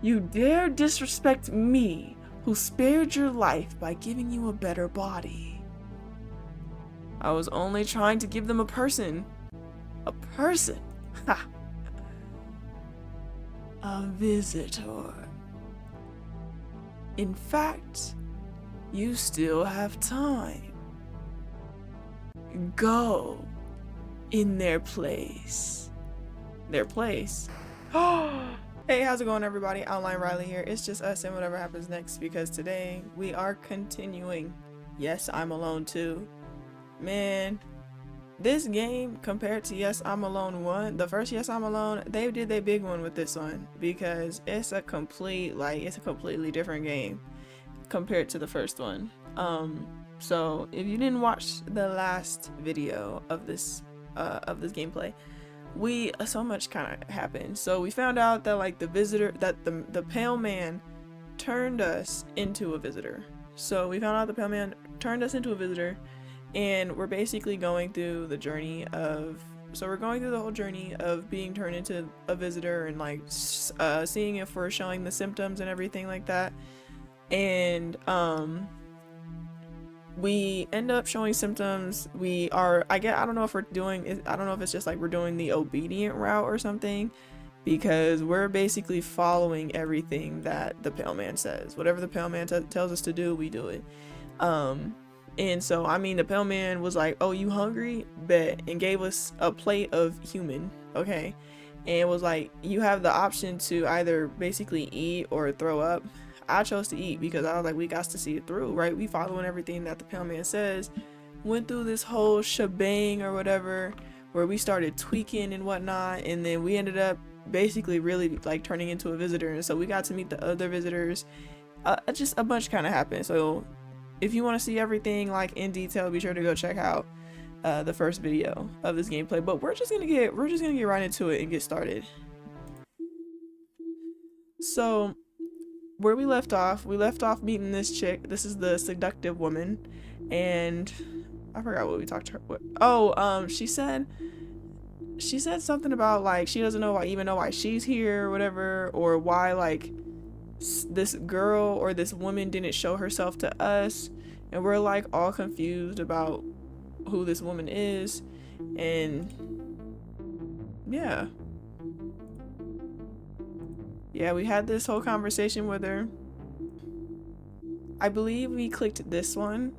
You dare disrespect me, who spared your life by giving you a better body. I was only trying to give them a person. A person? Ha! A visitor. In fact, you still have time. Go in their place. Their place? Hey, how's it going, everybody? Outline Riley here. It's just us and whatever happens next, because today we are continuing Yes, I'm Alone 2. Man, this game compared to Yes, I'm Alone 1, the first Yes, I'm Alone, they did their big one with this one, because it's a completely different game compared to the first one. So if you didn't watch the last video of this gameplay, so much kind of happened. So we found out that like the pale man turned us into a visitor. So we found out the pale man turned us into a visitor, and we're basically going through the journey of we're going through the whole journey of being turned into a visitor, and like seeing if we're showing the symptoms and everything like that. And we end up showing symptoms. I don't know if it's just like we're doing the obedient route or something, because we're basically following everything that the pale man says. Whatever the pale man tells us to do, we do it. And so I mean, the pale man was like, "Oh, you hungry? Bet," and gave us a plate of human, okay, and was like, "You have the option to either basically eat or throw up." I chose to eat because I was like, we got to see it through, right? We following everything that the pale man says. Went through this whole shebang or whatever, where we started tweaking and whatnot, and then we ended up basically really like turning into a visitor. And so we got to meet the other visitors. Just a bunch kind of happened. So if you want to see everything like in detail, be sure to go check out the first video of this gameplay. But we're just gonna get right into it and get started. So where we left off meeting this chick. This is the seductive woman, and I forgot what we talked to her with. Oh, she said something about like she doesn't even know why she's here or whatever, or why like this girl or this woman didn't show herself to us, and we're like all confused about who this woman is. And yeah, we had this whole conversation with her. I believe we clicked this one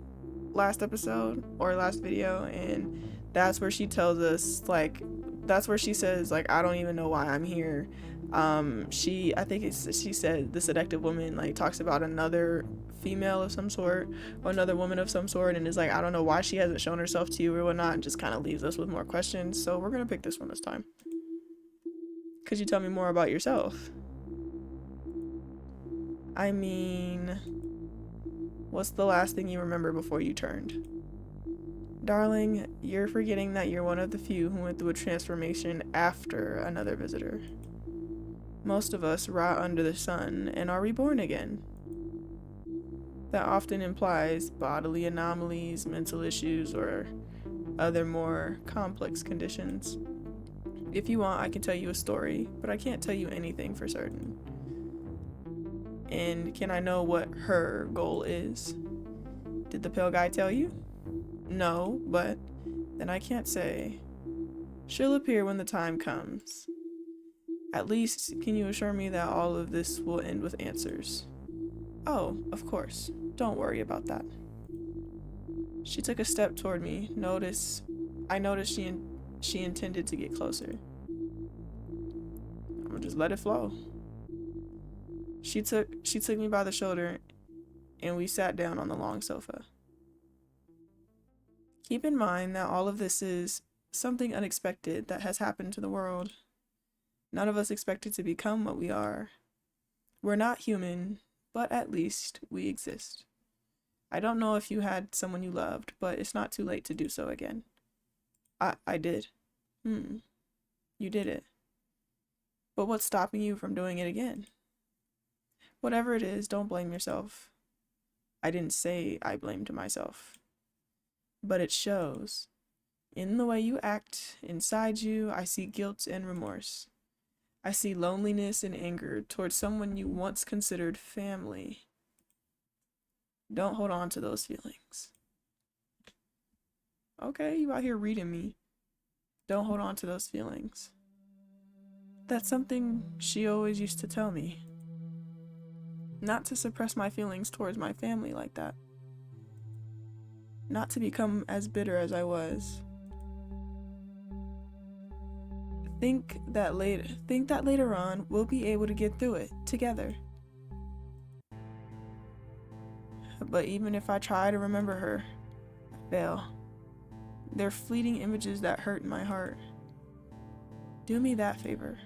last episode or last video, and that's where she tells us, like, that's where she says, like, I don't even know why I'm here. She said the seductive woman like talks about another female of some sort, or another woman of some sort, and is like, I don't know why she hasn't shown herself to you or whatnot, and just kind of leaves us with more questions. So we're gonna pick this one this time. Could you tell me more about yourself? I mean, what's the last thing you remember before you turned? Darling, you're forgetting that you're one of the few who went through a transformation after another visitor. Most of us rot under the sun and are reborn again. That often implies bodily anomalies, mental issues, or other more complex conditions. If you want, I can tell you a story, but I can't tell you anything for certain. And can I know what her goal is? Did the pale guy tell you? No, but then I can't say. She'll appear when the time comes. At least, can you assure me that all of this will end with answers? Oh, of course. Don't worry about that. She took a step toward me. I noticed she intended to get closer. I'm gonna just let it flow. She took me by the shoulder, and we sat down on the long sofa. Keep in mind that all of this is something unexpected that has happened to the world. None of us expected to become what we are. We're not human, but at least we exist. I don't know if you had someone you loved, but it's not too late to do so again. I did. You did it. But what's stopping you from doing it again? Whatever it is, don't blame yourself. I didn't say I blamed myself. But it shows. In the way you act, inside you, I see guilt and remorse. I see loneliness and anger towards someone you once considered family. Don't hold on to those feelings. Okay, you out here reading me. Don't hold on to those feelings. That's something she always used to tell me. Not to suppress my feelings towards my family like that. Not to become as bitter as I was. Think that later on we'll be able to get through it together. But even if I try to remember her, I fail. They're fleeting images that hurt my heart. Do me that favor.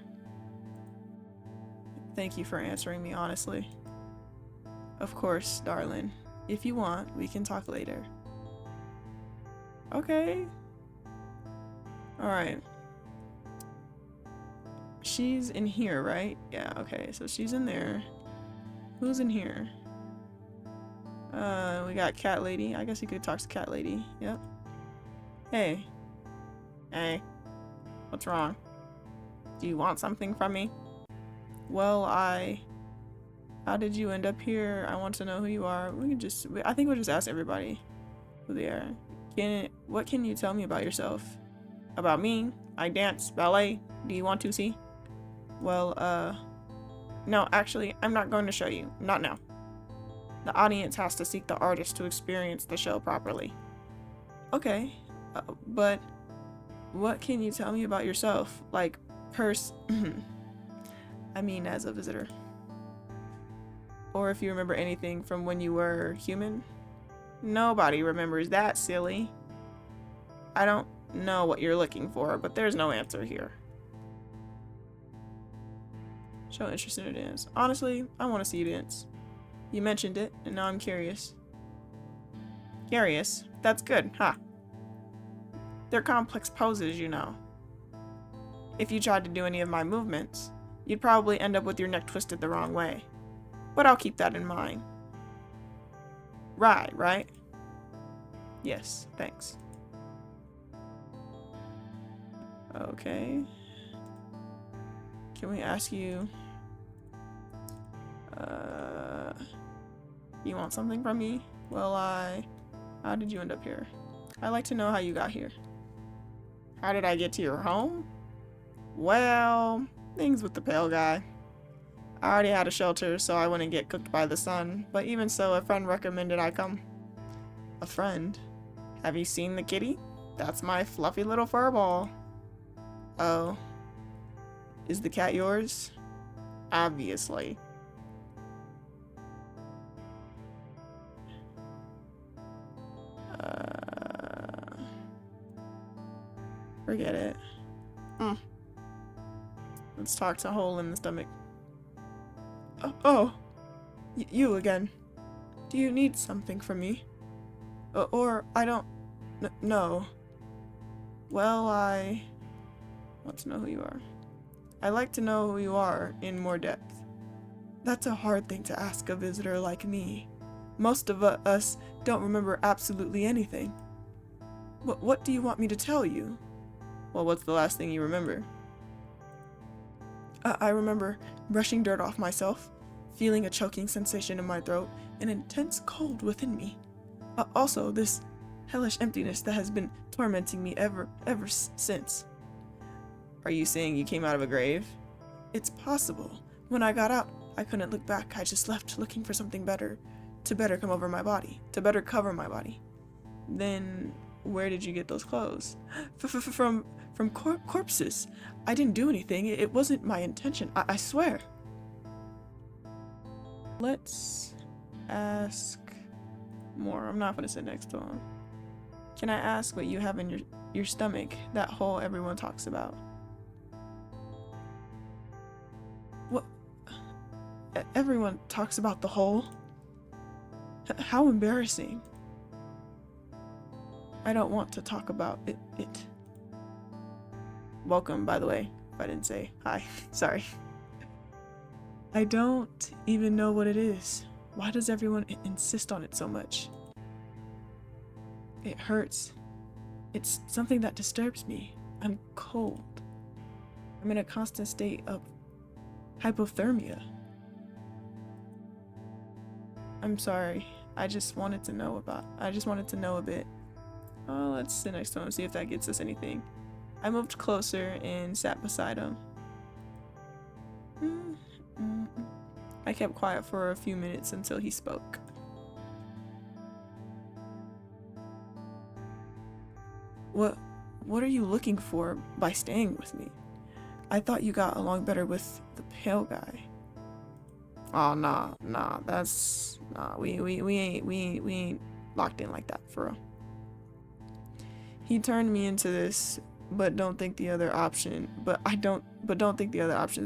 Thank you for answering me honestly. Of course, darling. If you want, we can talk later. Okay. Alright. She's in here, right? Yeah, okay. So she's in there. Who's in here? We got Cat Lady. I guess you could talk to Cat Lady. Yep. Hey. Hey. What's wrong? Do you want something from me? Well, how did you end up here? I want to know who you are. I think we'll just ask everybody who they are. What can you tell me about yourself? About me? I dance ballet. Do you want to see? Well, no, actually, I'm not going to show you. Not now. The audience has to seek the artist to experience the show properly. Okay, but what can you tell me about yourself? Like, I mean, as a visitor. Or if you remember anything from when you were human? Nobody remembers that, silly. I don't know what you're looking for, but there's no answer here. Show interest in a dance. Honestly, I want to see you dance. You mentioned it, and now I'm curious. Curious? That's good, huh? They're complex poses, you know. If you tried to do any of my movements, you'd probably end up with your neck twisted the wrong way. But I'll keep that in mind. Right? Yes, thanks. Okay. Can we ask you... you want something from me? Well, how did you end up here? I'd like to know how you got here. How did I get to your home? Well, things with the pale guy. I already had a shelter, so I wouldn't get cooked by the sun, but even so, a friend recommended I come. A friend? Have you seen the kitty? That's my fluffy little fur ball. Oh. Is the cat yours? Obviously. Forget it. Let's talk to hole in the stomach. You again. Do you need something from me? Or I don't know. Well, I want to know who you are. I like to know who you are in more depth. That's a hard thing to ask a visitor like me. Most of us don't remember absolutely anything. What do you want me to tell you? Well, what's the last thing you remember? I remember brushing dirt off myself, feeling a choking sensation in my throat, an intense cold within me. Also, this hellish emptiness that has been tormenting me ever since. Are you saying you came out of a grave? It's possible. When I got out, I couldn't look back. I just left looking for something better, to better come over my body, to better cover my body. Then, where did you get those clothes? From corpses. I didn't do anything. It wasn't my intention. I swear. Let's ask more. I'm not gonna sit next to him. Can I ask what you have in your stomach? That hole everyone talks about. What? Everyone talks about the hole? How embarrassing. I don't want to talk about it. Welcome, by the way, if I didn't say hi. Sorry. I don't even know what it is. Why does everyone insist on it so much? It hurts. It's something that disturbs me. I'm cold. I'm in a constant state of hypothermia. I'm sorry. I just wanted to know a bit. Oh, let's sit next to him, see if that gets us anything. I moved closer and sat beside him. I kept quiet for a few minutes until he spoke. What are you looking for by staying with me? I thought you got along better with the pale guy. Oh, nah, we ain't locked in like that, for real. He turned me into this, but don't think the other options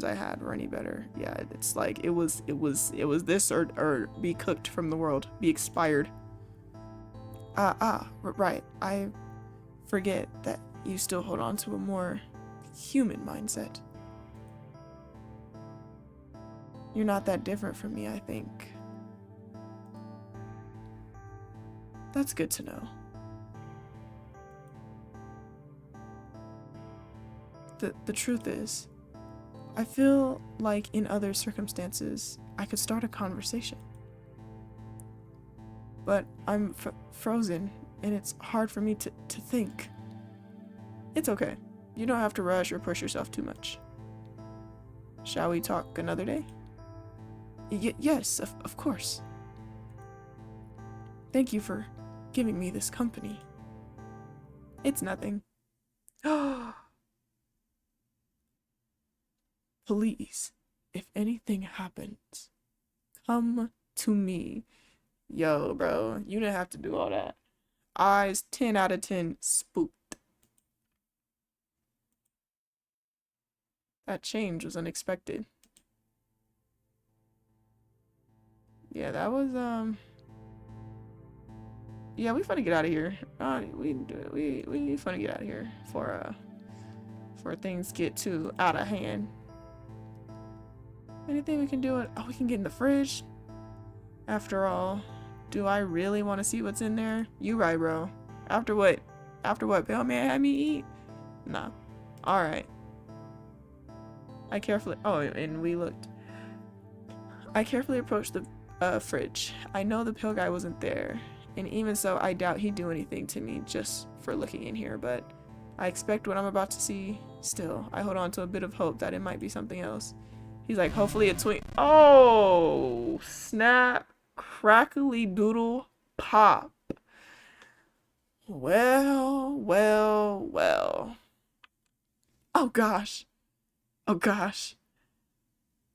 I had were any better. Yeah, it's like it was this or be cooked from the world, be expired. Right. I forget that you still hold on to a more human mindset. You're not that different from me, I think. That's good to know. The truth is, I feel like in other circumstances, I could start a conversation. But I'm frozen, and it's hard for me to think. It's okay. You don't have to rush or push yourself too much. Shall we talk another day? Yes, of course. Thank you for giving me this company. It's nothing. Please, if anything happens, come to me. Yo, bro, you didn't have to do all that. Eyes 10 out of 10 spooked. That change was unexpected. Yeah, that was yeah, we finna get out of here. We finna get out of here before things get too out of hand. Anything we can do it? Oh, we can get in the fridge. After all, do I really want to see what's in there? You right, bro. After what Pale Man had me eat? Nah. All right. I carefully approached the fridge. I know the pale guy wasn't there, and even so, I doubt he'd do anything to me just for looking in here, but I expect what I'm about to see. Still, I hold on to a bit of hope that it might be something else. He's like, hopefully a twink. Oh, snap, crackly doodle pop. Well. Oh gosh.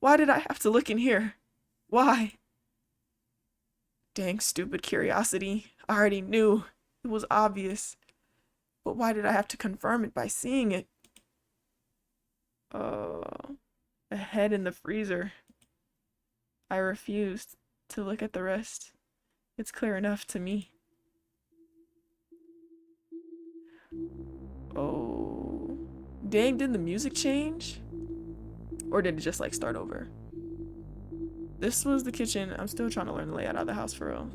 Why did I have to look in here? Why? Dang stupid curiosity. I already knew. It was obvious. But why did I have to confirm it by seeing it? A head in the freezer. I refused to look at the rest. It's clear enough to me. Oh. Dang, did the music change? Or did it just like start over? This was the kitchen. I'm still trying to learn the layout of the house for real.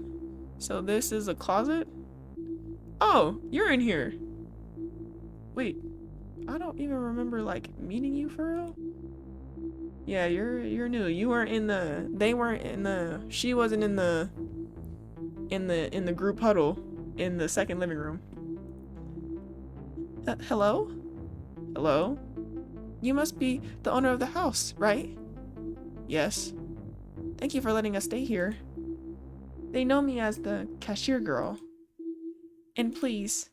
So this is a closet? Oh, you're in here. Wait, I don't even remember like meeting you for real. Yeah, you're new. You weren't in the. They weren't in the. She wasn't in the. In the group huddle in the second living room. Hello? Hello? You must be the owner of the house, right? Yes. Thank you for letting us stay here. They know me as the cashier girl. And please,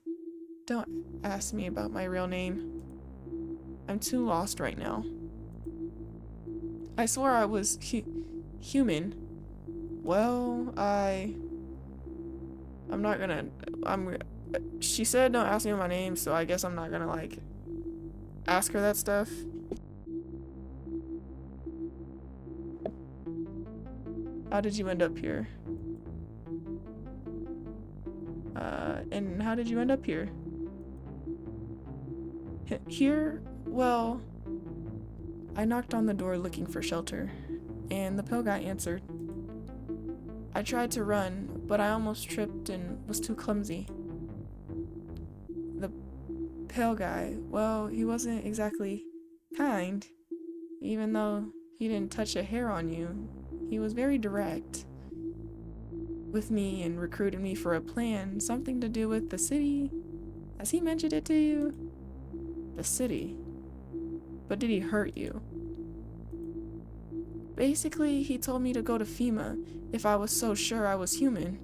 don't ask me about my real name. I'm too lost right now. I swore I was human. Well, I'm not gonna. She said don't ask me my name, so I guess I'm not gonna like ask her that stuff. How did you end up here? And how did you end up here? Here? Well, I knocked on the door looking for shelter, and the pale guy answered. I tried to run, but I almost tripped and was too clumsy. The pale guy, well, he wasn't exactly kind, even though He didn't touch a hair on you. He was very direct with me and recruited me for a plan, something to do with the city. Has he mentioned it to you? The city. But did he hurt you? Basically, he told me to go to FEMA if I was so sure I was human.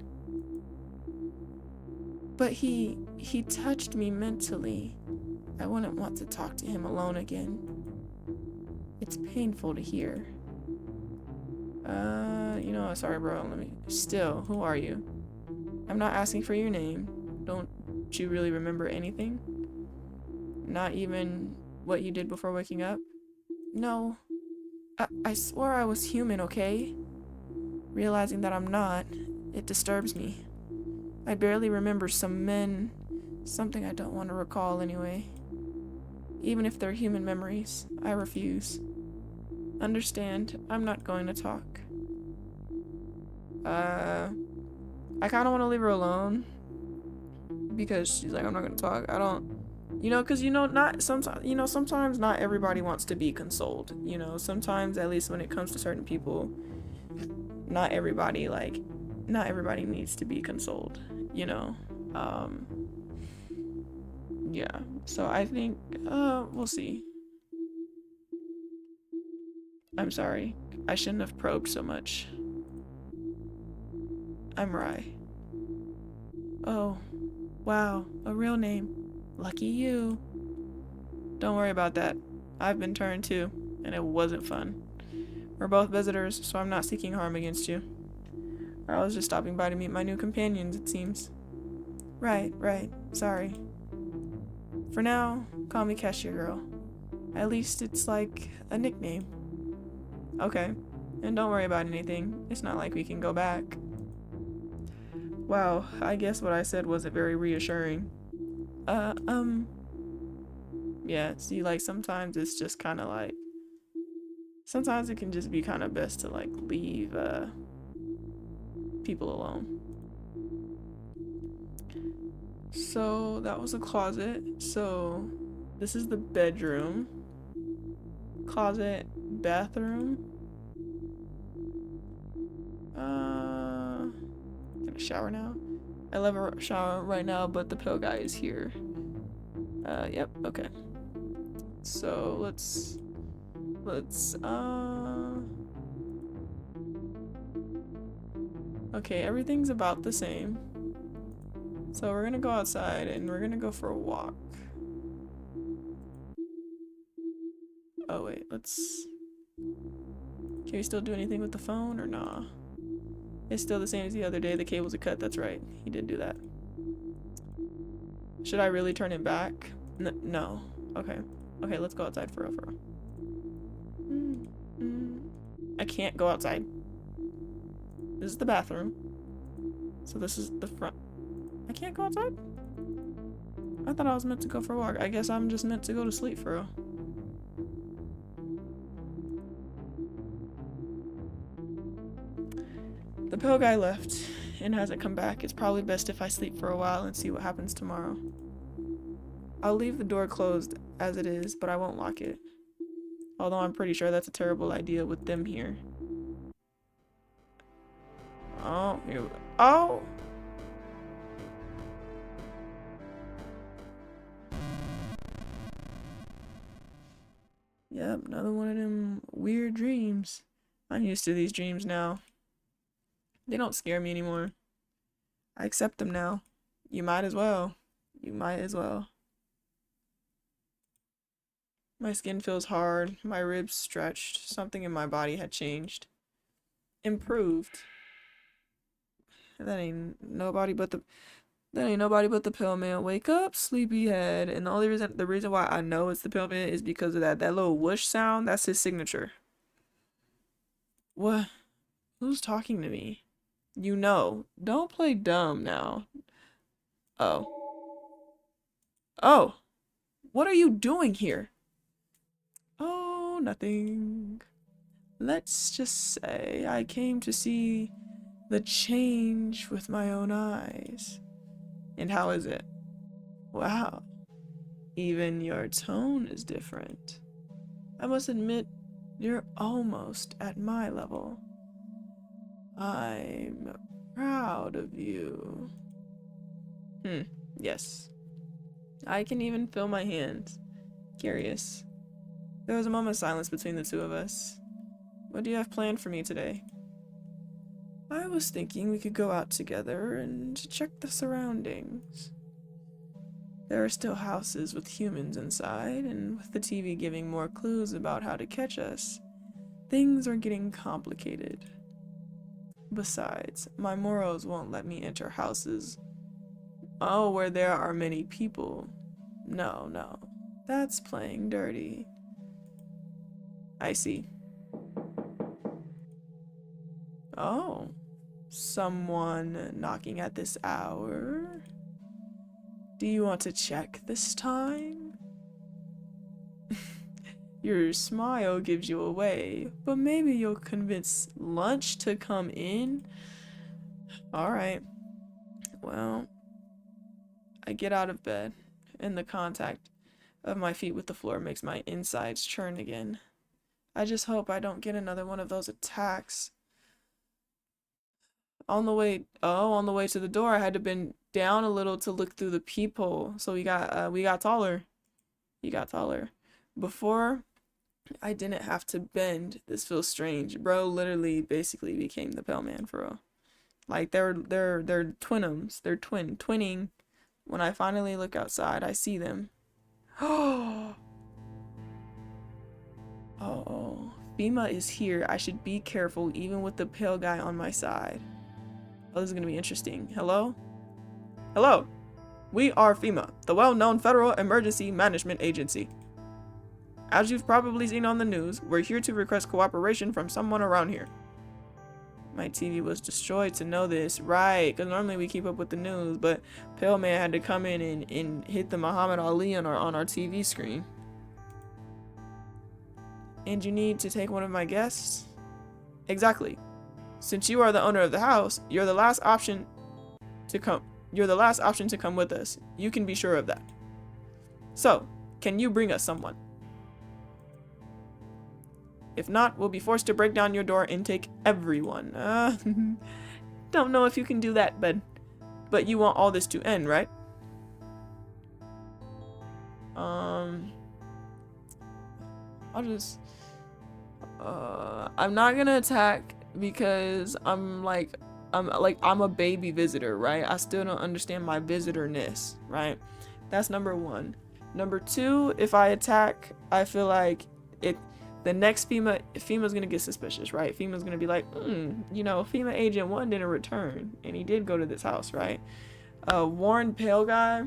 But he touched me mentally. I wouldn't want to talk to him alone again. It's painful to hear. You know, sorry bro, still, who are you? I'm not asking for your name. Don't you really remember anything? Not even what you did before waking up? No. I swore I was human, okay? Realizing that I'm not, it disturbs me. I barely remember some men, something I don't want to recall anyway. Even if they're human memories, I refuse. Understand, I'm not going to talk. I kind of want to leave her alone. Because she's like, I'm not going to talk. I don't, you know, because, you know, sometimes not everybody wants to be consoled. You know, sometimes, at least when it comes to certain people, not everybody needs to be consoled, you know. Yeah, so I think, we'll see. I'm sorry. I shouldn't have probed so much. I'm Rai. Oh, wow, a real name. Lucky you. Don't worry about that. I've been turned too, and it wasn't fun. We're both visitors, so I'm not seeking harm against you. I was just stopping by to meet my new companions, it seems. Right, sorry. For now, call me Cashier Girl. At least it's like a nickname. Okay, and don't worry about anything. It's not like we can go back. Wow, I guess what I said wasn't very reassuring. Yeah, see, like, sometimes it's just kind of like, sometimes it can just be kind of best to, like, leave, people alone. So, that was a closet. So, this is the bedroom. Closet, bathroom. Gonna shower now. I love a shower right now, but the pill guy is here. Yep, okay. So let's okay, everything's about the same. So we're gonna go outside and we're gonna go for a walk. Oh wait, can we still do anything with the phone or nah? It's still the same as the other day. The cables are cut. That's right. He did do that. Should I really turn it back? No. Okay. Okay, let's go outside for real. I can't go outside. This is the bathroom. So this is the front. I can't go outside? I thought I was meant to go for a walk. I guess I'm just meant to go to sleep for real. The pill guy left and hasn't come back. It's probably best if I sleep for a while and see what happens tomorrow. I'll leave the door closed as it is, but I won't lock it. Although I'm pretty sure that's a terrible idea with them here. Oh, here we go. Oh! Yep, another one of them weird dreams. I'm used to these dreams now. They don't scare me anymore. I accept them now. You might as well. You might as well. My skin feels hard. My ribs stretched. Something in my body had changed. Improved. That ain't nobody but the pill man. Wake up, sleepyhead. And the reason why I know it's the pill man is because of that little whoosh sound. That's his signature. What? Who's talking to me? You know. Don't play dumb now. Oh. Oh. What are you doing here? Oh, nothing. Let's just say I came to see the change with my own eyes. And how is it? Wow. Even your tone is different. I must admit, You're almost at my level. I'm proud of you. Yes. I can even feel my hands. Curious. There was a moment of silence between the two of us. What do you have planned for me today? I was thinking we could go out together and check the surroundings. There are still houses with humans inside, and with the TV giving more clues about how to catch us, things are getting complicated. Besides, my morals won't let me enter houses, where there are many people. No, that's playing dirty. I see. Oh, someone knocking at this hour? Do you want to check this time? Your smile gives you away, but maybe you'll convince lunch to come in? Alright. Well, I get out of bed, and the contact of my feet with the floor makes my insides churn again. I just hope I don't get another one of those attacks. On the way to the door, I had to bend down a little to look through the peephole. So we got taller. He got taller. Before, I didn't have to bend. This feels strange. Bro literally basically became the Pale Man for real. Like they're twinums. They're twinning. When I finally look outside, I see them. Oh, FEMA is here. I should be careful even with the pale guy on my side. Oh, this is gonna be interesting. Hello? Hello! We are FEMA, the well-known Federal Emergency Management Agency. As you've probably seen on the news, we're here to request cooperation from someone around here. My TV was destroyed to know this. Right, because normally we keep up with the news, but Pale Man had to come in and hit the Muhammad Ali on our TV screen. And you need to take one of my guests? Exactly. Since you are the owner of the house, you're the last option to come with us. You can be sure of that. So, can you bring us someone? If not, we'll be forced to break down your door and take everyone. Don't know if you can do that, but you want all this to end, right? I'm not gonna attack because I'm a baby visitor, right? I still don't understand my visitorness, right? That's number one. Number two, if I attack, I feel like the next FEMA's gonna get suspicious, right? FEMA's gonna be like, FEMA Agent 1 didn't return, and he did go to this house, right? Warren Pale Guy,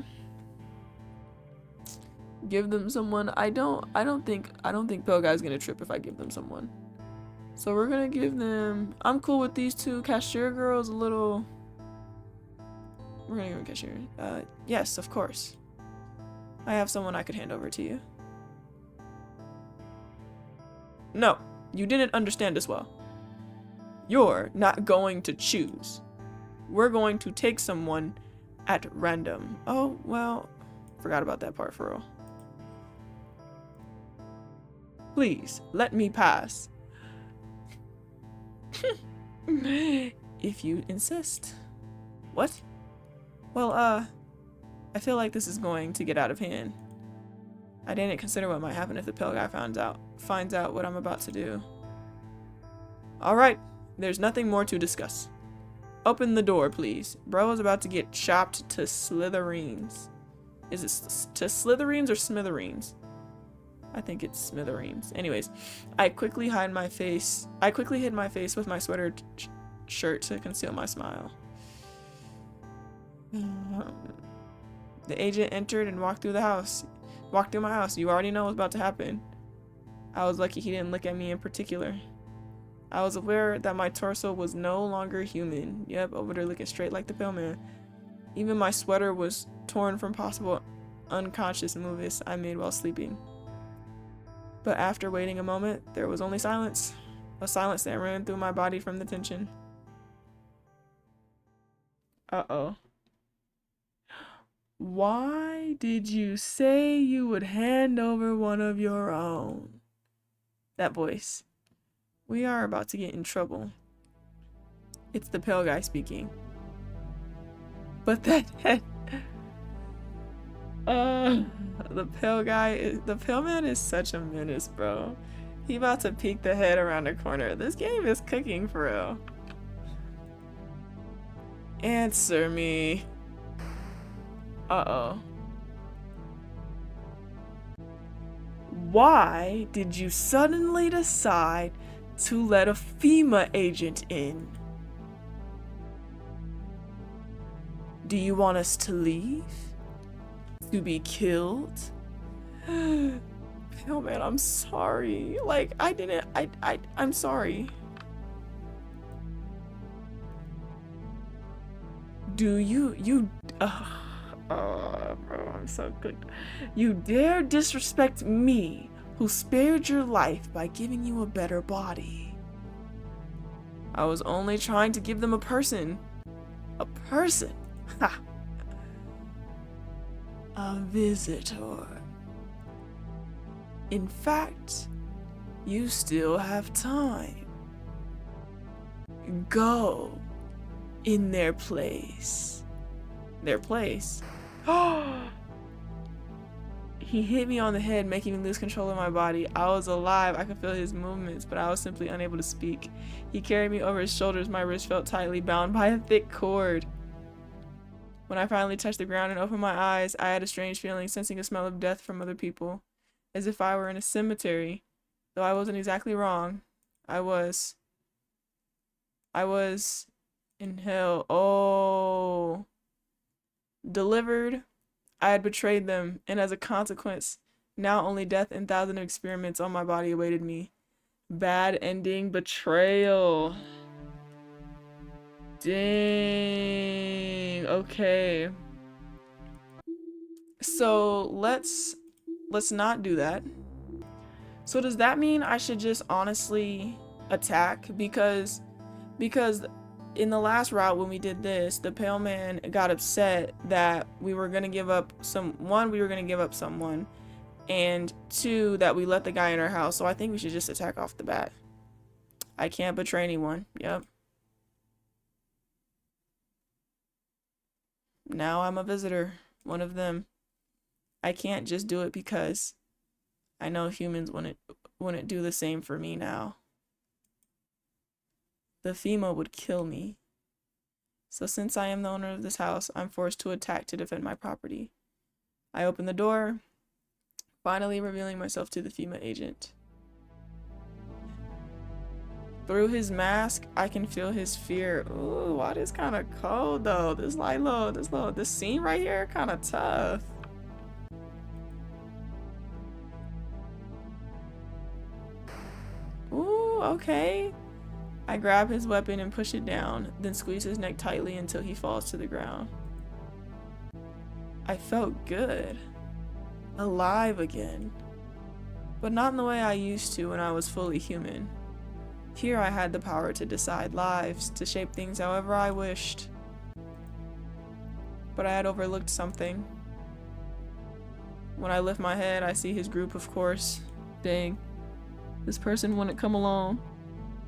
give them someone. I don't think Pale Guy's gonna trip if I give them someone. So we're gonna give them. I'm cool with these two. Cashier girls a little. We're gonna give them cashier. Yes, of course. I have someone I could hand over to you. No, you didn't understand us well. You're not going to choose. We're going to take someone at random. Oh, well, forgot about that part for real. Please, let me pass. If you insist. What? Well, I feel like this is going to get out of hand. I didn't consider what might happen if the Pale Guy finds out what I'm about to do. Alright, there's nothing more to discuss. Open the door, please. Bro is about to get chopped to smithereens. Is it to smithereens or smithereens? I think it's smithereens. Anyways, I quickly hid my face with my sweater shirt to conceal my smile. The agent entered and walked through my house. You already know what's about to happen. I was lucky he didn't look at me in particular. I was aware that my torso was no longer human. Yep, over there looking straight like the Pale Man. Even my sweater was torn from possible unconscious moves I made while sleeping. But after waiting a moment, there was only silence. A silence that ran through my body from the tension. Uh-oh. Why did you say you would hand over one of your own? That voice. We are about to get in trouble. It's the pale guy speaking. But that head. The pale man is such a menace, bro. He about to peek the head around the corner. This game is cooking for real. Answer me. Uh-oh. Why did you suddenly decide to let a FEMA agent in? Do you want us to leave? To be killed? Oh man, I'm sorry. Like, I'm sorry. Do you, bro, I'm so good. You dare disrespect me, who spared your life by giving you a better body. I was only trying to give them a person. A person. Ha. A visitor. In fact, you still have time. Go in their place. Their place? He hit me on the head, making me lose control of my body. I was alive. I could feel his movements, but I was simply unable to speak. He carried me over his shoulders. My wrist felt tightly bound by a thick cord. When I finally touched the ground and opened my eyes, I had a strange feeling, sensing a smell of death from other people, as if I were in a cemetery. Though I wasn't exactly wrong. I was in hell. Oh. Delivered. I had betrayed them, and as a consequence, now only death and thousands of experiments on my body awaited me. Bad ending, betrayal. Dang. Okay. So let's not do that. So does that mean I should just honestly attack? Because in the last route when we did this, the pale man got upset that we were gonna give up someone, and two, that we let the guy in our house. So I think we should just attack off the bat. I can't betray anyone. Yep. Now I'm a visitor, one of them. I can't just do it because I know humans wouldn't do the same for me now. The FEMA would kill me. So since I am the owner of this house, I'm forced to attack to defend my property. I open the door, finally revealing myself to the FEMA agent. Through his mask, I can feel his fear. Ooh, water is kind of cold though. This scene right here, kind of tough. Ooh, okay. I grab his weapon and push it down, then squeeze his neck tightly until he falls to the ground. I felt good. Alive again. But not in the way I used to when I was fully human. Here I had the power to decide lives, to shape things however I wished. But I had overlooked something. When I lift my head, I see his group, of course. Dang. This person wouldn't come along.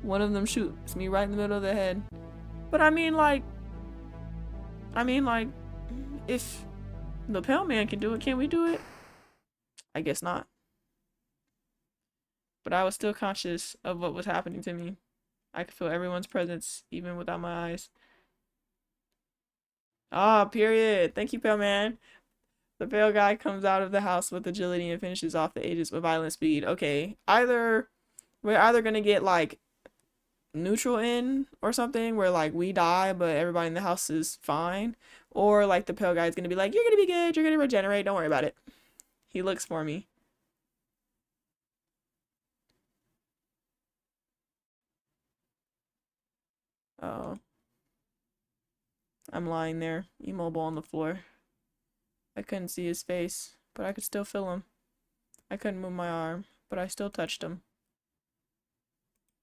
One of them shoots me right in the middle of the head. But I mean like, if the pale man can do it, can we do it? I guess not. But I was still conscious of what was happening to me. I could feel everyone's presence, even without my eyes. Ah, period. Thank you, pale man. The pale guy comes out of the house with agility and finishes off the agents with violent speed. Okay, we're either gonna get like neutral in or something where like we die but everybody in the house is fine, or like the pale guy's gonna be like, you're gonna be good, you're gonna regenerate, don't worry about it. He looks for me. Oh, I'm lying there, immobile on the floor. I couldn't see his face, but I could still feel him. I couldn't move my arm, but I still touched him.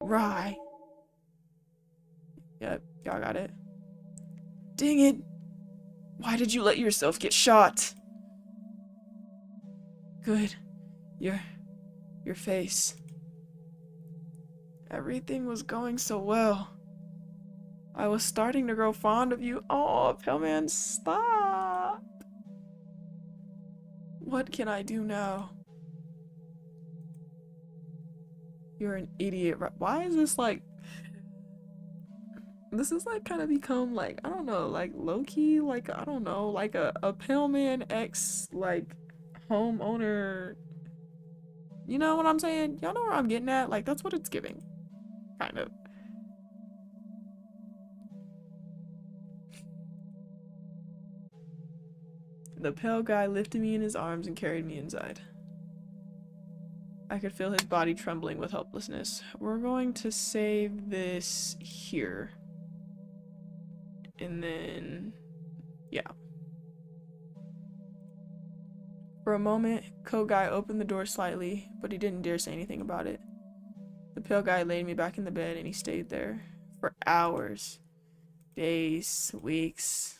Rye. Yep, y'all got it. Dang it! Why did you let yourself get shot? Good. Your face. Everything was going so well. I was starting to grow fond of you. Oh, Pillman, stop! What can I do now? You're an idiot. Why is this like... This is like kind of become like, I don't know, like low-key, like, I don't know, like a Pillman ex, like, homeowner. You know what I'm saying? Y'all know where I'm getting at? Like, that's what it's giving. Kind of. The pale guy lifted me in his arms and carried me inside. I could feel his body trembling with helplessness. We're going to save this here. And then, yeah. For a moment, Coat Guy opened the door slightly, but he didn't dare say anything about it. The pale guy laid me back in the bed and he stayed there for hours, days, weeks.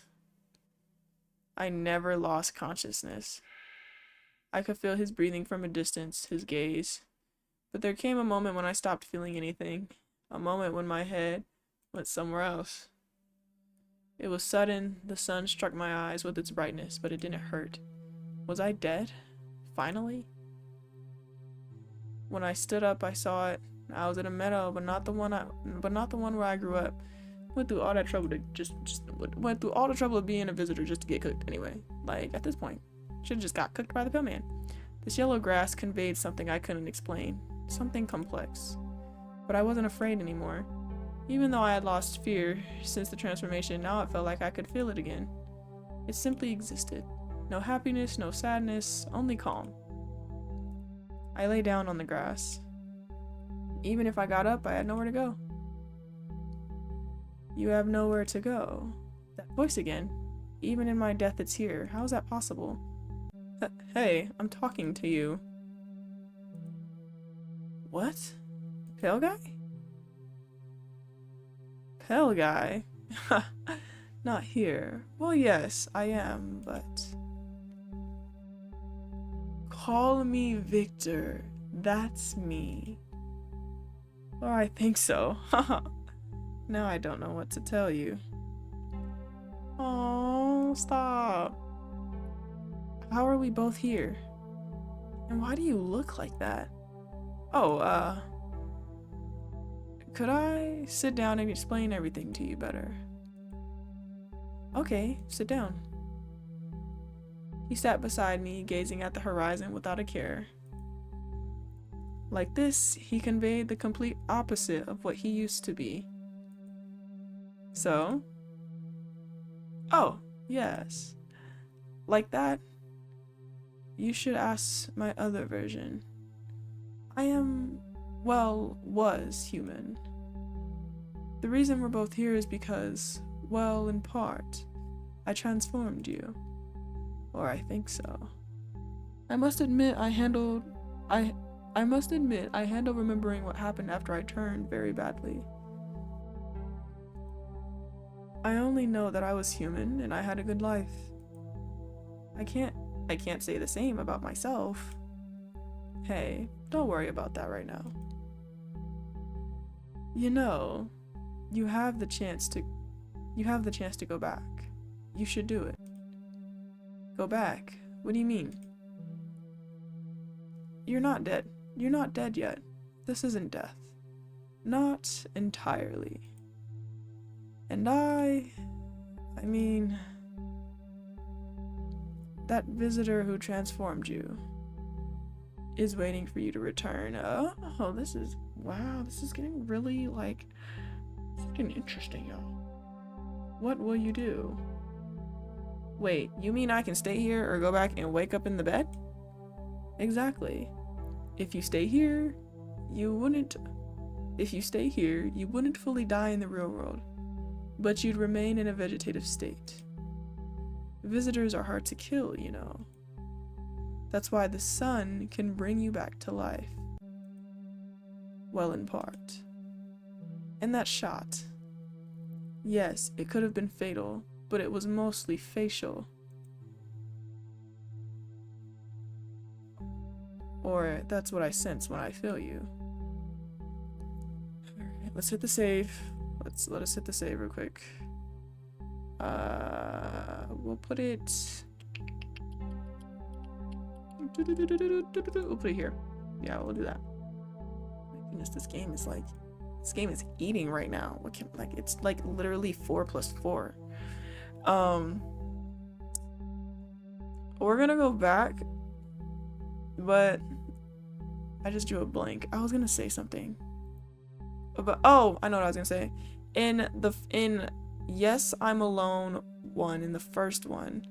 I never lost consciousness. I could feel his breathing from a distance, his gaze. But there came a moment when I stopped feeling anything. A moment when my head went somewhere else. It was sudden. The sun struck my eyes with its brightness, but it didn't hurt. Was I dead? Finally? When I stood up, I saw it. I was in a meadow, but not the one where I grew up. Went through all that trouble to went through all the trouble of being a visitor just to get cooked anyway. Like, at this point, should have just got cooked by the pillman. This yellow grass conveyed something I couldn't explain, something complex. But I wasn't afraid anymore. Even though I had lost fear since the transformation, now it felt like I could feel it again. It simply existed. No happiness, no sadness, only calm. I lay down on the grass. Even if I got up, I had nowhere to go. You have nowhere to go. That voice again. Even in my death, it's here. How is that possible? Hey, I'm talking to you. What? Pale guy? Pale guy? Not here. Well, yes, I am, but... Call me Victor. That's me. Or I think so. Now I don't know what to tell you. Oh, stop. How are we both here? And why do you look like that? Oh, could I sit down and explain everything to you better? Okay, sit down. He sat beside me, gazing at the horizon without a care. Like this, he conveyed the complete opposite of what he used to be. So? Oh, yes. Like that? You should ask my other version. I am, well, was human. The reason we're both here is because, well, in part, I transformed you. Or I think so. I must admit I handle remembering what happened after I turned very badly. I only know that I was human and I had a good life. I can't say the same about myself. Hey, don't worry about that right now. You know, you have the chance to go back. You should do it. Go back? What do you mean? You're not dead. You're not dead yet. This isn't death. Not entirely. And I mean, that visitor who transformed you is waiting for you to return. Oh, this is getting really, like, it's getting interesting, y'all. What will you do? Wait, you mean I can stay here or go back and wake up in the bed? Exactly. If you stay here, you wouldn't fully die in the real world, but you'd remain in a vegetative state. Visitors are hard to kill, you know. That's why the sun can bring you back to life. Well, in part. And that shot. Yes, it could have been fatal, but it was mostly facial. Or that's what I sense when I feel you. Let's hit the save. Let us hit the save real quick. We'll put it. We'll put it here. Yeah, we'll do that. My goodness, this game is eating right now. What can, like, it's like literally 4 + 4. We're gonna go back, but I just drew a blank. I was gonna say something, but oh, I know what I was gonna say. In Yes, I'm Alone 1, in the first one,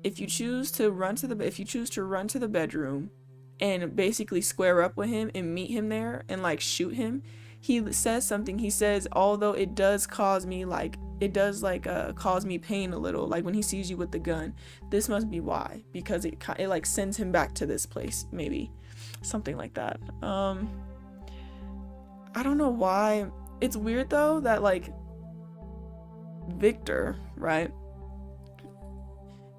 if you choose to run to the bedroom and basically square up with him and meet him there and like shoot him, he says something. He says, although it does cause me cause me pain a little, like when he sees you with the gun, this must be why, because it like sends him back to this place, maybe something like that. I don't know why. It's weird though that like Victor, right?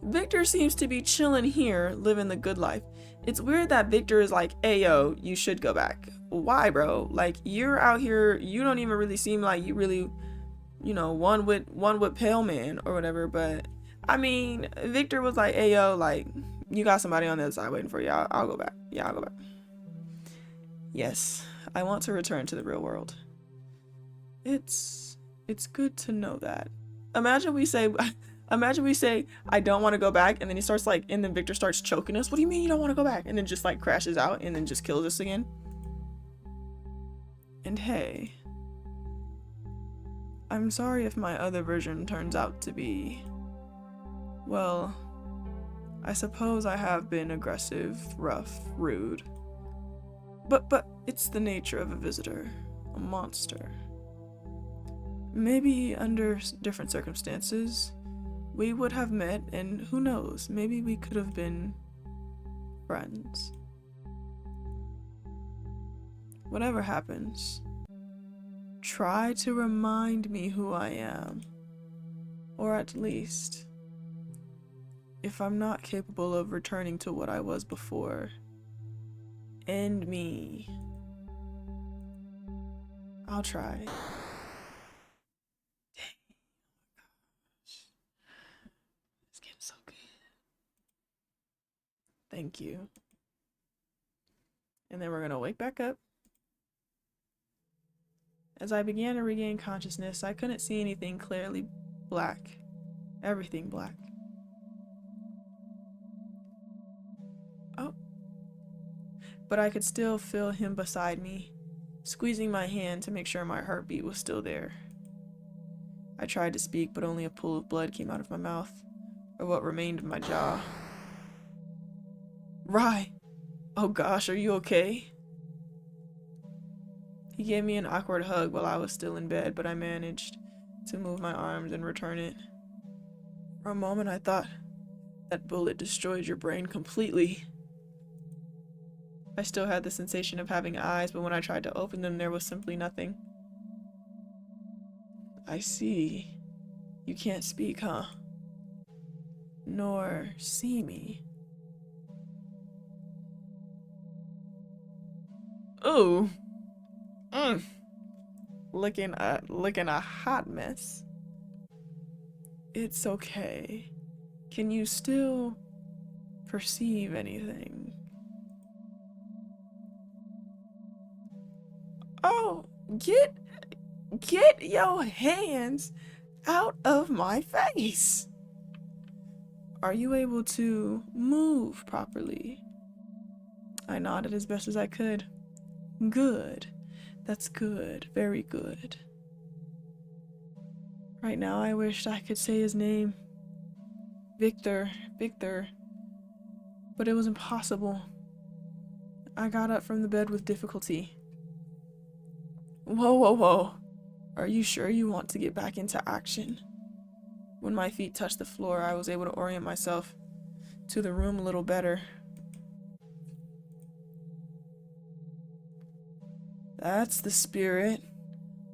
Victor seems to be chilling here, living the good life. It's weird that Victor is like, hey yo, you should go back. Why, bro? Like, you're out here, you don't even really seem like you really, you know, one with pale man or whatever. But I mean, Victor was like, hey yo, like, you got somebody on the other side waiting for you. I'll go back. Yeah, I'll go back. Yes, I want to return to the real world. It's good to know that. Imagine we say I don't want to go back, and then he starts like, and then Victor starts choking us. What do you mean you don't want to go back? And then just like crashes out and then just kills us again. And hey, I'm sorry if my other version turns out to be, well, I suppose I have been aggressive, rough, rude. But it's the nature of a visitor, a monster. Maybe under different circumstances, we would have met, and who knows, maybe we could have been friends. Whatever happens, try to remind me who I am. Or at least, if I'm not capable of returning to what I was before, end me. I'll try. So good. Thank you. And then we're gonna wake back up. As I began to regain consciousness, I couldn't see anything clearly. Black. Everything black. Oh. But I could still feel him beside me, squeezing my hand to make sure my heartbeat was still there. I tried to speak, but only a pool of blood came out of my mouth, or what remained of my jaw. Rye! Oh gosh, are you okay? He gave me an awkward hug while I was still in bed, but I managed to move my arms and return it. For a moment I thought, that bullet destroyed your brain completely. I still had the sensation of having eyes, but when I tried to open them, there was simply nothing. I see. You can't speak, huh? Nor see me. Ooh. Looking a hot mess. It's okay. Can you still perceive anything? Oh, get your hands out of my face. Are you able to move properly? I nodded as best as I could. Good. That's good. Very good. Right now I wished I could say his name. Victor. But it was impossible. I got up from the bed with difficulty. Whoa. Are you sure you want to get back into action? When my feet touched the floor, I was able to orient myself to the room a little better. That's the spirit.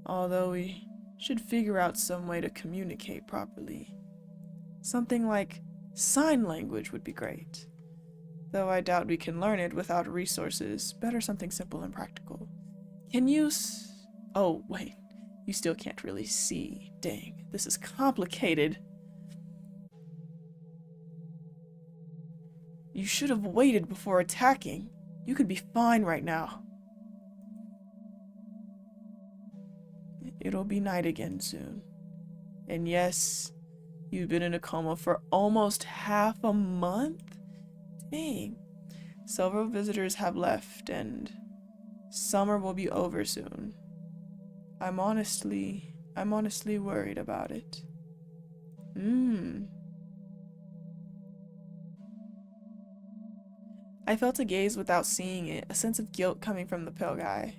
Although we should figure out some way to communicate properly. Something like sign language would be great. Though I doubt we can learn it without resources. Better something simple and practical. Can you oh, wait. You still can't really see. Dang, this is complicated. You should have waited before attacking. You could be fine right now. It'll be night again soon. And yes, you've been in a coma for almost half a month? Dang. Several visitors have left and summer will be over soon. I'm honestly worried about it. I felt a gaze without seeing it, a sense of guilt coming from the pale guy.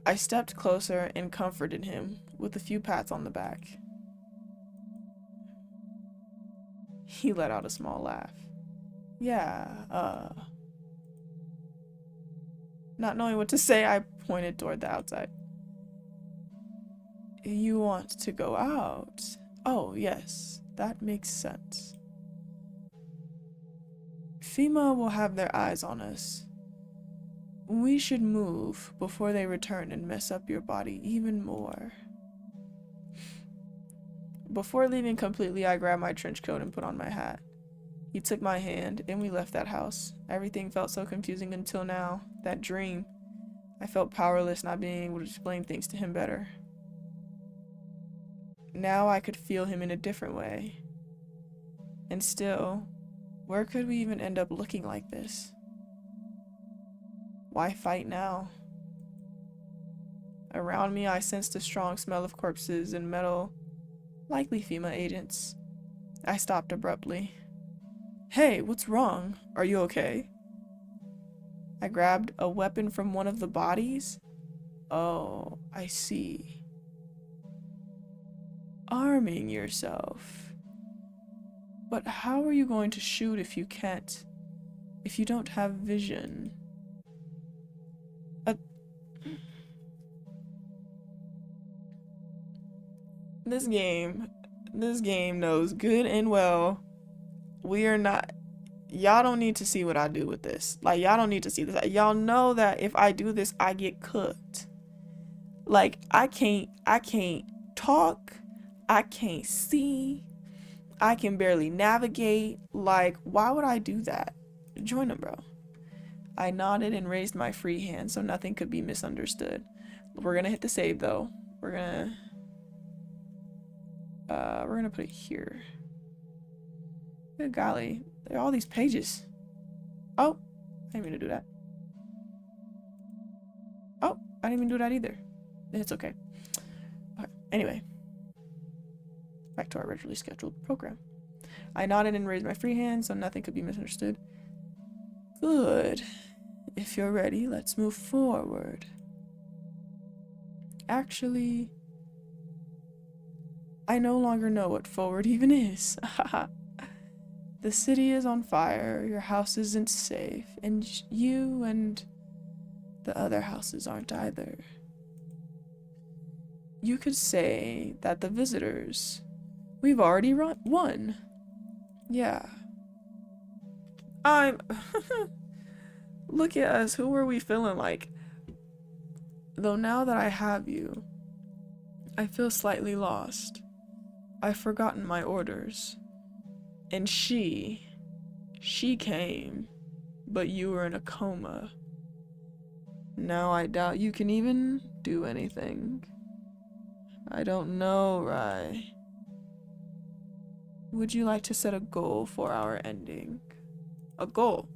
I stepped closer and comforted him with a few pats on the back. He let out a small laugh. Yeah, Not knowing what to say, I pointed toward the outside. You want to go out? Oh, yes, that makes sense. FEMA will have their eyes on us. We should move before they return and mess up your body even more. Before leaving completely, I grabbed my trench coat and put on my hat. He took my hand, and we left that house. Everything felt so confusing until now. That dream. I felt powerless, not being able to explain things to him better. Now I could feel him in a different way. And still, where could we even end up looking like this? Why fight now? Around me, I sensed a strong smell of corpses and metal, likely FEMA agents. I stopped abruptly. Hey, what's wrong? Are you okay? I grabbed a weapon from one of the bodies. Oh, I see. Arming yourself. But how are you going to shoot if you can't? If you don't have vision? This game knows good and well we are not. Y'all don't need to see what I do with this. Like, y'all don't need to see this. Y'all know that if I do this, I get cooked. Like, I can't talk. I can't see. I can barely navigate. Like, why would I do that? Join them, bro. I nodded and raised my free hand so nothing could be misunderstood. We're gonna hit the save, though. We're gonna put it here. Good golly. There are all these pages. Oh, I didn't mean to do that. Oh, I didn't even do that either. It's okay. Anyway, back to our regularly scheduled program. I nodded and raised my free hand so nothing could be misunderstood. Good. If you're ready, let's move forward. Actually, I no longer know what forward even is. The city is on fire, your house isn't safe, and you and the other houses aren't either. You could say that the visitors, we've already won. Yeah. Look at us, who were we feeling like? Though now that I have you, I feel slightly lost. I've forgotten my orders. And she came, but you were in a coma. Now I doubt you can even do anything. I don't know, Rai. Would you like to set a goal for our ending? A goal?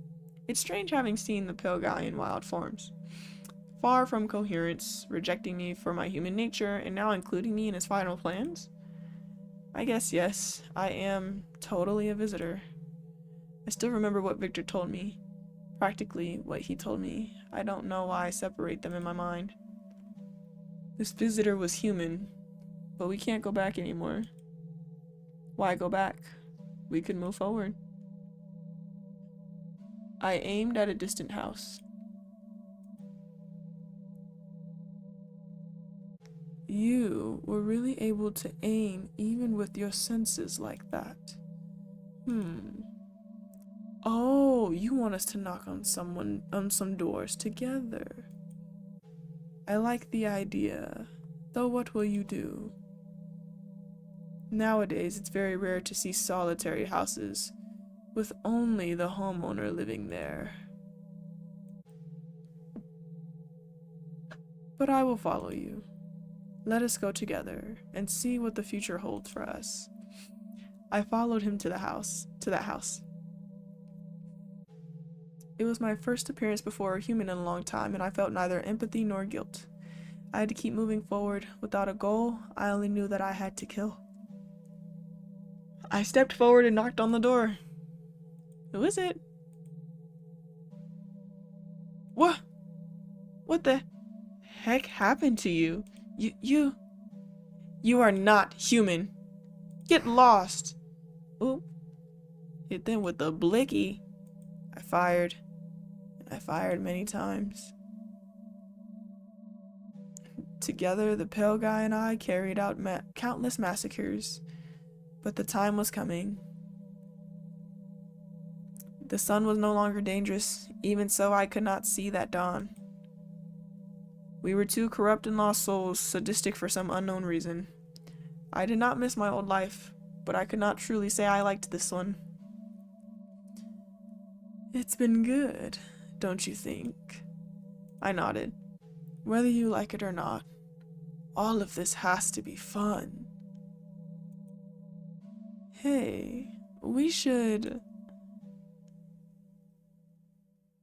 It's strange having seen the pale guy in wild forms. Far from coherence, rejecting me for my human nature, and now including me in his final plans? I guess yes, I am totally a visitor. I still remember what Victor told me. Practically what he told me. I don't know why I separate them in my mind. This visitor was human, but we can't go back anymore. Why go back? We could move forward. I aimed at a distant house. You were really able to aim even with your senses like that. Oh, you want us to knock on some doors together. I like the idea. Though what will you do? Nowadays, it's very rare to see solitary houses with only the homeowner living there. But I will follow you. Let us go together and see what the future holds for us. I followed him to that house. It was my first appearance before a human in a long time, and I felt neither empathy nor guilt. I had to keep moving forward. Without a goal, I only knew that I had to kill. I stepped forward and knocked on the door. Who is it? What? What the heck happened to you? You are not human. Get lost. Oop. Hit them with the blicky. I fired. And I fired many times. Together, the pale guy and I carried out countless massacres. But the time was coming. The sun was no longer dangerous. Even so, I could not see that dawn. We were two corrupt and lost souls, sadistic for some unknown reason. I did not miss my old life, but I could not truly say I liked this one. It's been good, don't you think? I nodded. Whether you like it or not, all of this has to be fun. Hey, we should...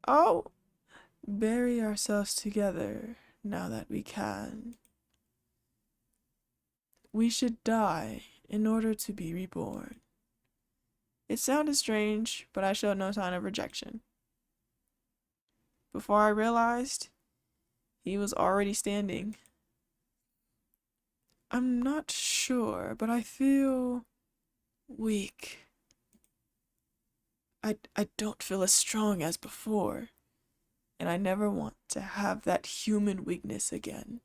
Oh! Bury ourselves together now that we can. We should die in order to be reborn. It sounded strange, but I showed no sign of rejection. Before I realized, he was already standing. I'm not sure, but I feel weak. I don't feel as strong as before, and I never want to have that human weakness again.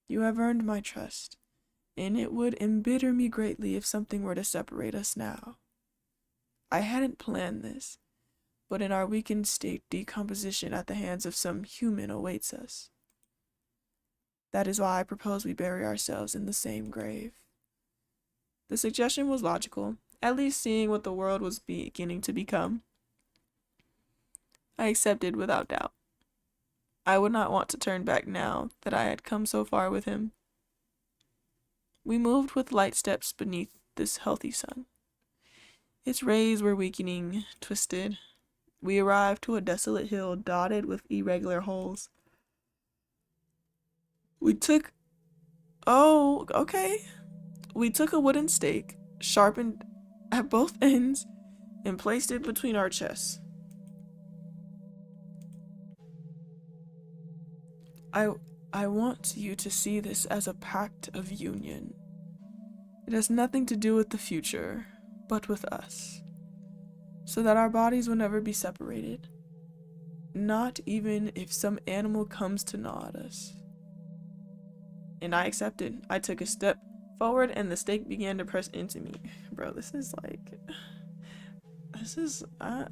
You have earned my trust, and it would embitter me greatly if something were to separate us now. I hadn't planned this, but in our weakened state, decomposition at the hands of some human awaits us. That is why I propose we bury ourselves in the same grave. The suggestion was logical, at least seeing what the world was beginning to become. I accepted without doubt. I would not want to turn back now that I had come so far with him. We moved with light steps beneath this healthy sun. Its rays were weakening, twisted. We arrived to a desolate hill dotted with irregular holes. We took a wooden stake, sharpened at both ends, and placed it between our chests. I want you to see this as a pact of union. It has nothing to do with the future, but with us, so that our bodies will never be separated, not even if some animal comes to gnaw at us. And I accepted. I took a step forward and the stake began to press into me. Bro, this is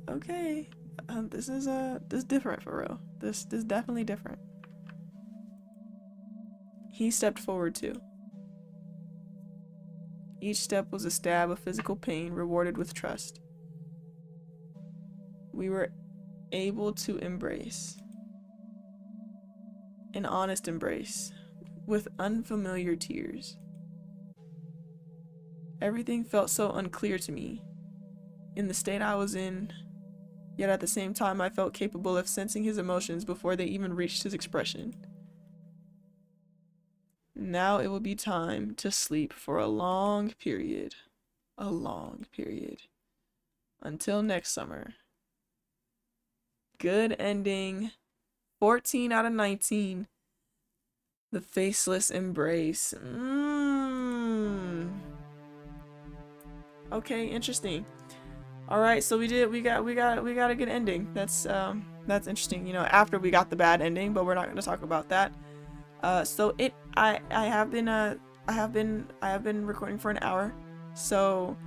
okay. This is different for real. This is definitely different. He stepped forward too. Each step was a stab of physical pain rewarded with trust. We were able to embrace. An honest embrace, with unfamiliar tears. Everything felt so unclear to me, in the state I was in, yet at the same time I felt capable of sensing his emotions before they even reached his expression. Now it will be time to sleep for a long period. Until next summer. Good ending. 14 out of 19. The faceless embrace. Okay, interesting. All right, so we got a good ending. That's interesting. You know, after we got the bad ending, but we're not going to talk about that. I have been recording for an hour. So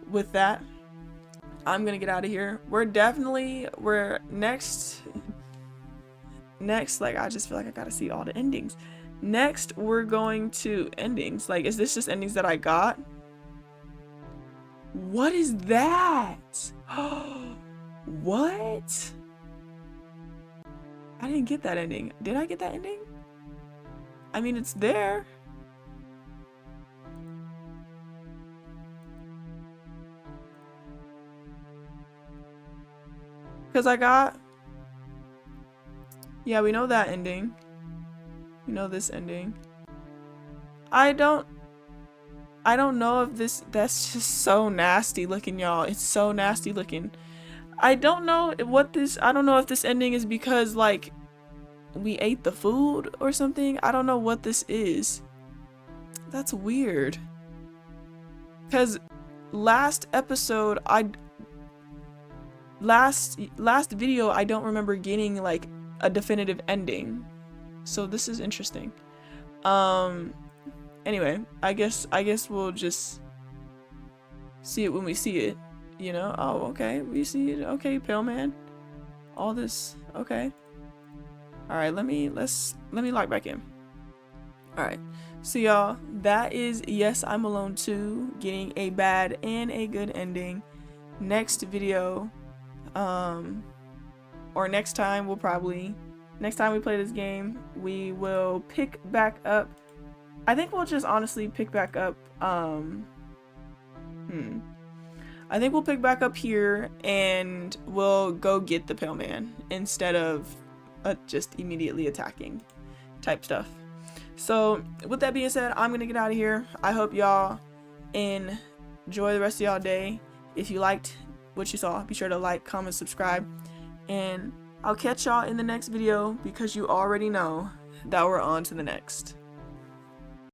with that, I'm gonna get out of here. We're next, like, I just feel like I gotta see all the endings. Next, we're going to endings. Like, is this just endings that I got? What is that? What? I didn't get that ending. Did I get that ending? I mean, it's there. Because I got... Yeah, we know that ending. We know this ending. I don't know if this... That's just so nasty looking, y'all. It's so nasty looking. I don't know what this... I don't know if this ending is because, like, we ate the food or something. I don't know what this is. That's weird. Because last episode, last video, I don't remember getting, like, a definitive ending. So this is interesting. Anyway, I guess we'll just see it when we see it, you know? Oh, okay, we see it. Okay, Pale Man. All this, okay. All right, let me log back in. All right, so y'all, that is Yes, I'm Alone 2, getting a bad and a good ending. Next video, or next time we play this game, we will pick back up. I think we'll just honestly pick back up, I think we'll pick back up here and we'll go get the Pale Man instead of just immediately attacking type stuff. So with that being said, I'm gonna get out of here. I hope y'all enjoy the rest of y'all day. If you liked what you saw, be sure to like, comment, subscribe, and I'll catch y'all in the next video because you already know that we're on to the next.